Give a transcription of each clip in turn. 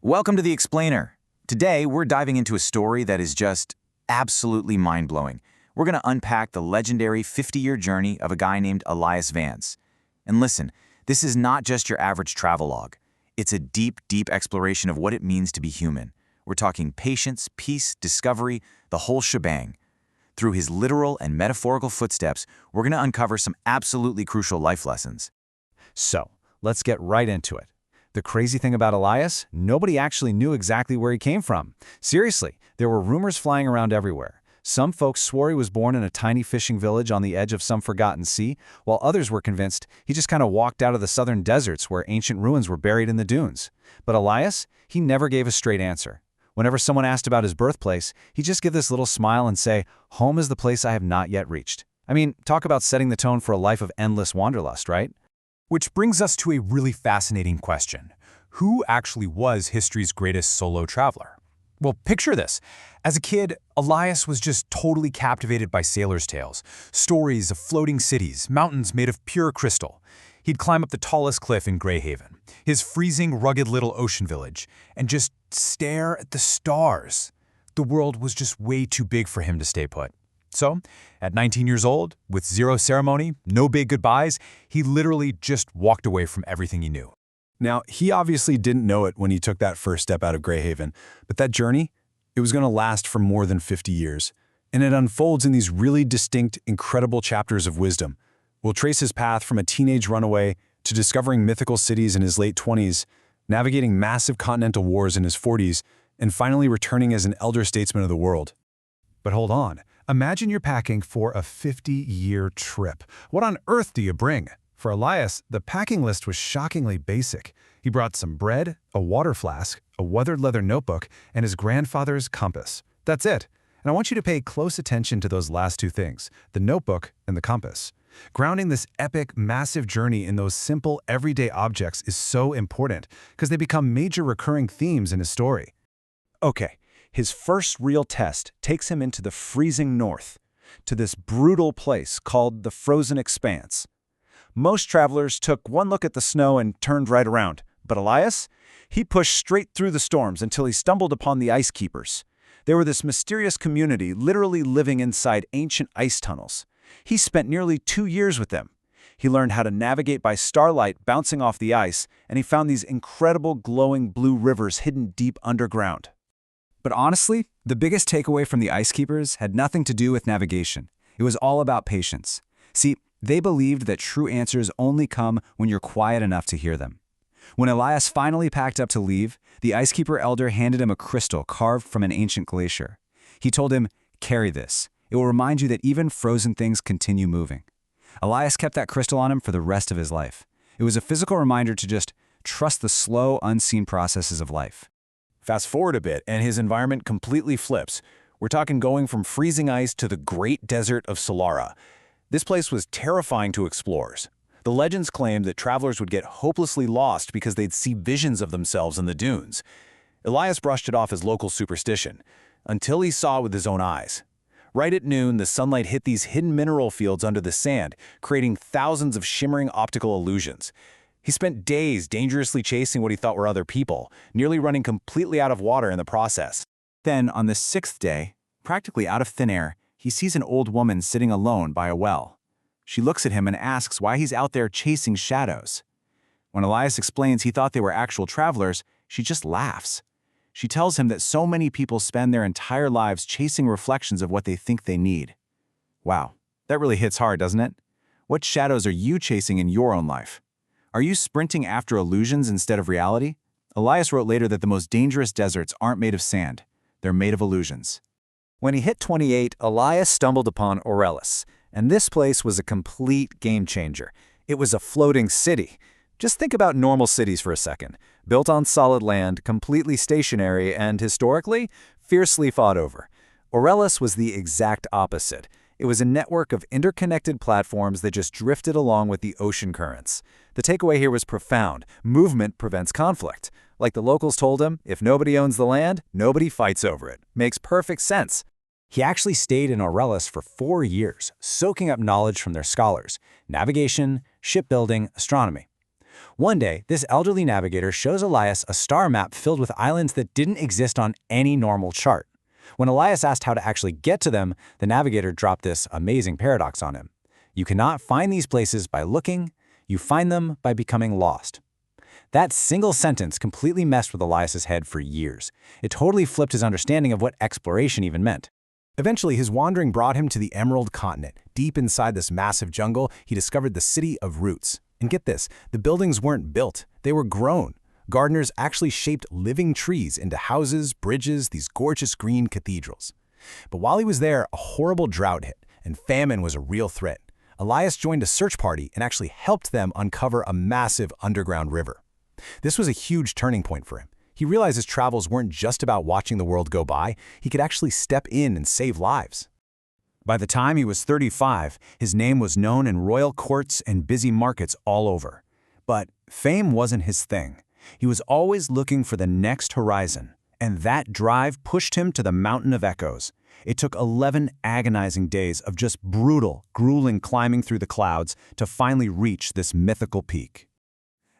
Welcome to The Explainer. Today, we're diving into a story that is just absolutely mind-blowing. We're going to unpack the legendary 50-year journey of a guy named Elias Vance. And listen, this is not just your average travelogue. It's a deep, deep exploration of what it means to be human. We're talking patience, peace, discovery, the whole shebang. Through his literal and metaphorical footsteps, we're going to uncover some absolutely crucial life lessons. So, let's get right into it. The crazy thing about Elias, nobody actually knew exactly where he came from. Seriously, there were rumors flying around everywhere. Some folks swore he was born in a tiny fishing village on the edge of some forgotten sea, while others were convinced he just kind of walked out of the southern deserts where ancient ruins were buried in the dunes. But Elias, he never gave a straight answer. Whenever someone asked about his birthplace, he'd just give this little smile and say, "Home is the place I have not yet reached." I mean, talk about setting the tone for a life of endless wanderlust, right? Which brings us to a really fascinating question. Who actually was history's greatest solo traveler? Well, picture this. As a kid, Elias was just totally captivated by sailors' tales, stories of floating cities, mountains made of pure crystal. He'd climb up the tallest cliff in Greyhaven, his freezing, rugged little ocean village, and just stare at the stars. The world was just way too big for him to stay put. So, at 19 years old, with zero ceremony, no big goodbyes, he literally just walked away from everything he knew. Now, he obviously didn't know it when he took that first step out of Greyhaven, but that journey, it was going to last for more than 50 years. And it unfolds in these really distinct, incredible chapters of wisdom. We'll trace his path from a teenage runaway to discovering mythical cities in his late 20s, navigating massive continental wars in his 40s, and finally returning as an elder statesman of the world. But hold on. Imagine you're packing for a 50-year trip. What on earth do you bring? For Elias, the packing list was shockingly basic. He brought some bread, a water flask, a weathered leather notebook, and his grandfather's compass. That's it. And I want you to pay close attention to those last two things, the notebook and the compass. Grounding this epic, massive journey in those simple, everyday objects is so important because they become major recurring themes in his story. Okay, his first real test takes him into the freezing north, to this brutal place called the Frozen Expanse. Most travelers took one look at the snow and turned right around, but Elias, he pushed straight through the storms until he stumbled upon the Ice Keepers. They were this mysterious community literally living inside ancient ice tunnels. He spent nearly 2 years with them. He learned how to navigate by starlight bouncing off the ice, and he found these incredible glowing blue rivers hidden deep underground. But honestly, the biggest takeaway from the Ice Keepers had nothing to do with navigation. It was all about patience. See, they believed that true answers only come when you're quiet enough to hear them. When Elias finally packed up to leave, the Ice Keeper elder handed him a crystal carved from an ancient glacier. He told him, "Carry this. It will remind you that even frozen things continue moving." Elias kept that crystal on him for the rest of his life. It was a physical reminder to just trust the slow, unseen processes of life. Fast forward a bit, and his environment completely flips. We're talking going from freezing ice to the great desert of Solara. This place was terrifying to explorers. The legends claimed that travelers would get hopelessly lost because they'd see visions of themselves in the dunes. Elias brushed it off as local superstition, until he saw it with his own eyes. Right at noon, the sunlight hit these hidden mineral fields under the sand, creating thousands of shimmering optical illusions. He spent days dangerously chasing what he thought were other people, nearly running completely out of water in the process. Then, on the 6th day, practically out of thin air, he sees an old woman sitting alone by a well. She looks at him and asks why he's out there chasing shadows. When Elias explains he thought they were actual travelers, she just laughs. She tells him that so many people spend their entire lives chasing reflections of what they think they need. Wow, that really hits hard, doesn't it? What shadows are you chasing in your own life? Are you sprinting after illusions instead of reality? Elias wrote later that the most dangerous deserts aren't made of sand. They're made of illusions. When he hit 28, Elias stumbled upon Orellis, and this place was a complete game changer. It was a floating city. Just think about normal cities for a second. Built on solid land, completely stationary, and historically, fiercely fought over. Orellis was the exact opposite. It was a network of interconnected platforms that just drifted along with the ocean currents. The takeaway here was profound. Movement prevents conflict. Like the locals told him, if nobody owns the land, nobody fights over it. Makes perfect sense. He actually stayed in Orellis for 4 years, soaking up knowledge from their scholars, navigation, shipbuilding, astronomy. One day, this elderly navigator shows Elias a star map filled with islands that didn't exist on any normal chart. When Elias asked how to actually get to them, the navigator dropped this amazing paradox on him. You cannot find these places by looking, you find them by becoming lost. That single sentence completely messed with Elias's head for years. It totally flipped his understanding of what exploration even meant. Eventually, his wandering brought him to the Emerald Continent. Deep inside this massive jungle, he discovered the City of Roots. And get this, the buildings weren't built, they were grown. Gardeners actually shaped living trees into houses, bridges, these gorgeous green cathedrals. But while he was there, a horrible drought hit, and famine was a real threat. Elias joined a search party and actually helped them uncover a massive underground river. This was a huge turning point for him. He realized his travels weren't just about watching the world go by, he could actually step in and save lives. By the time he was 35, his name was known in royal courts and busy markets all over. But fame wasn't his thing. He was always looking for the next horizon, and that drive pushed him to the Mountain of Echoes. It took 11 agonizing days of just brutal, grueling climbing through the clouds to finally reach this mythical peak.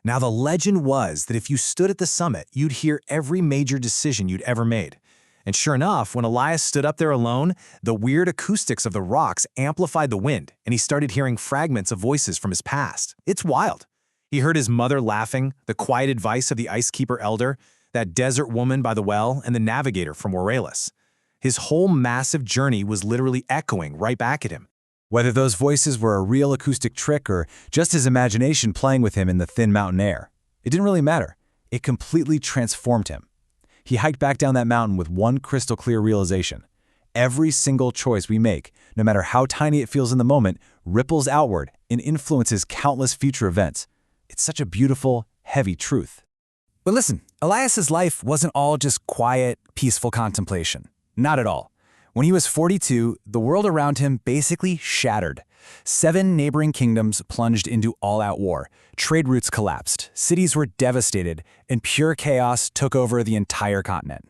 Now, the legend was that if you stood at the summit, you'd hear every major decision you'd ever made. And sure enough, when Elias stood up there alone, the weird acoustics of the rocks amplified the wind, and he started hearing fragments of voices from his past. It's wild. He heard his mother laughing, the quiet advice of the Icekeeper Elder, that desert woman by the well, and the navigator from Morelis. His whole massive journey was literally echoing right back at him. Whether those voices were a real acoustic trick or just his imagination playing with him in the thin mountain air, it didn't really matter. It completely transformed him. He hiked back down that mountain with one crystal clear realization. Every single choice we make, no matter how tiny it feels in the moment, ripples outward and influences countless future events. It's such a beautiful, heavy truth. But listen, Elias's life wasn't all just quiet, peaceful contemplation. Not at all. When he was 42, the world around him basically shattered. 7 neighboring kingdoms plunged into all-out war. Trade routes collapsed, cities were devastated, and pure chaos took over the entire continent.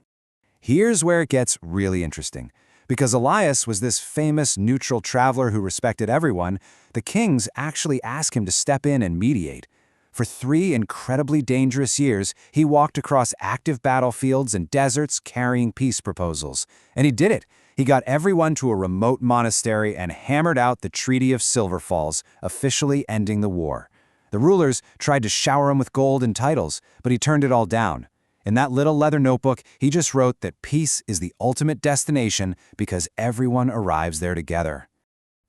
Here's where it gets really interesting. Because Elias was this famous neutral traveler who respected everyone, the kings actually asked him to step in and mediate. For 3 incredibly dangerous years, he walked across active battlefields and deserts carrying peace proposals. And he did it. He got everyone to a remote monastery and hammered out the Treaty of Silver Falls, officially ending the war. The rulers tried to shower him with gold and titles, but he turned it all down. In that little leather notebook, he just wrote that peace is the ultimate destination because everyone arrives there together.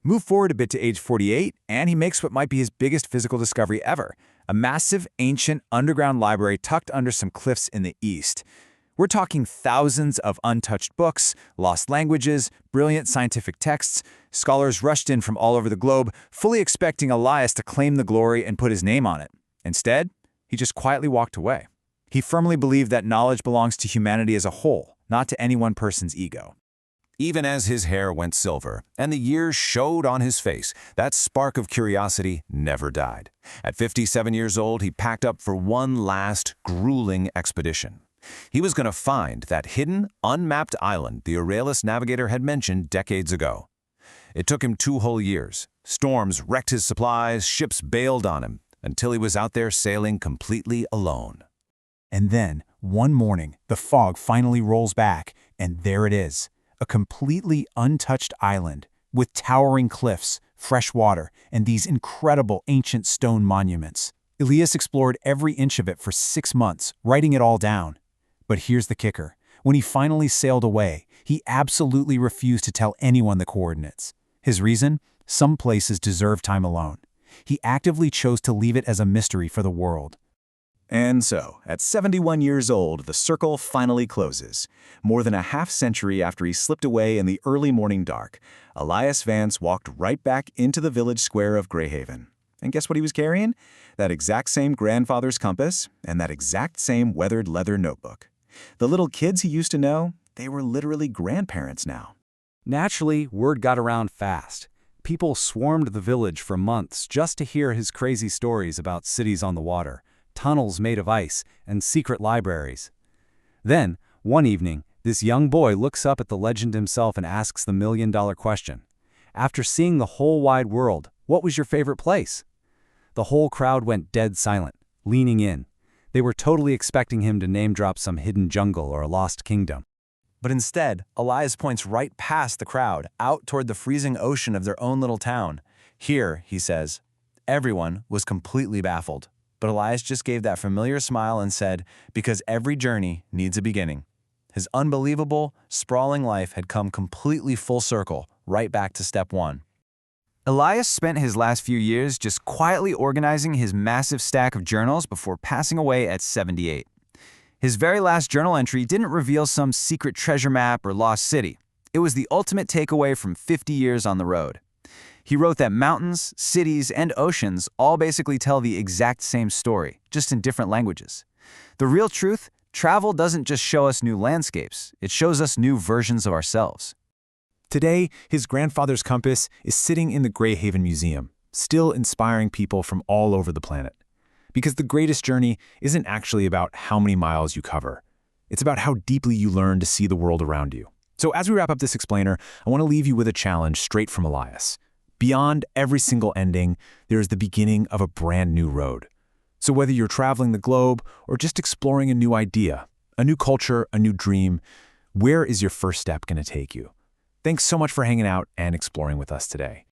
Move forward a bit to age 48, and he makes what might be his biggest physical discovery ever, a massive, ancient, underground library tucked under some cliffs in the east. We're talking thousands of untouched books, lost languages, brilliant scientific texts. Scholars rushed in from all over the globe, fully expecting Elias to claim the glory and put his name on it. Instead, he just quietly walked away. He firmly believed that knowledge belongs to humanity as a whole, not to any one person's ego. Even as his hair went silver and the years showed on his face, that spark of curiosity never died. At 57 years old, he packed up for one last, grueling expedition. He was going to find that hidden, unmapped island the Aurelius navigator had mentioned decades ago. It took him 2 whole years. Storms wrecked his supplies, ships bailed on him, until he was out there sailing completely alone. And then, one morning, the fog finally rolls back, and there it is, a completely untouched island with towering cliffs, fresh water, and these incredible ancient stone monuments. Elias explored every inch of it for 6 months, writing it all down. But here's the kicker. When he finally sailed away, he absolutely refused to tell anyone the coordinates. His reason? Some places deserve time alone. He actively chose to leave it as a mystery for the world. And so, at 71 years old, the circle finally closes. More than a half-century after he slipped away in the early morning dark, Elias Vance walked right back into the village square of Greyhaven. And guess what he was carrying? That exact same grandfather's compass and that exact same weathered leather notebook. The little kids he used to know, they were literally grandparents now. Naturally, word got around fast. People swarmed the village for months just to hear his crazy stories about cities on the water, tunnels made of ice, and secret libraries. Then, one evening, this young boy looks up at the legend himself and asks the million-dollar question. After seeing the whole wide world, what was your favorite place? The whole crowd went dead silent. leaning in. They were totally expecting him to name-drop some hidden jungle or a lost kingdom. But instead, Elias points right past the crowd, out toward the freezing ocean of their own little town. Here, he says, everyone was completely baffled. But Elias just gave that familiar smile and said, because every journey needs a beginning. His unbelievable, sprawling life had come completely full circle, right back to step one. Elias spent his last few years just quietly organizing his massive stack of journals before passing away at 78. His very last journal entry didn't reveal some secret treasure map or lost city. It was the ultimate takeaway from 50 years on the road. He wrote that mountains, cities, and oceans all basically tell the exact same story, just in different languages. The real truth, travel doesn't just show us new landscapes, it shows us new versions of ourselves. Today, his grandfather's compass is sitting in the Greyhaven Museum, still inspiring people from all over the planet. Because the greatest journey isn't actually about how many miles you cover. It's about how deeply you learn to see the world around you. So as we wrap up this explainer, I want to leave you with a challenge straight from Elias. Beyond every single ending, there is the beginning of a brand new road. So whether you're traveling the globe or just exploring a new idea, a new culture, a new dream, where is your first step going to take you? Thanks so much for hanging out and exploring with us today.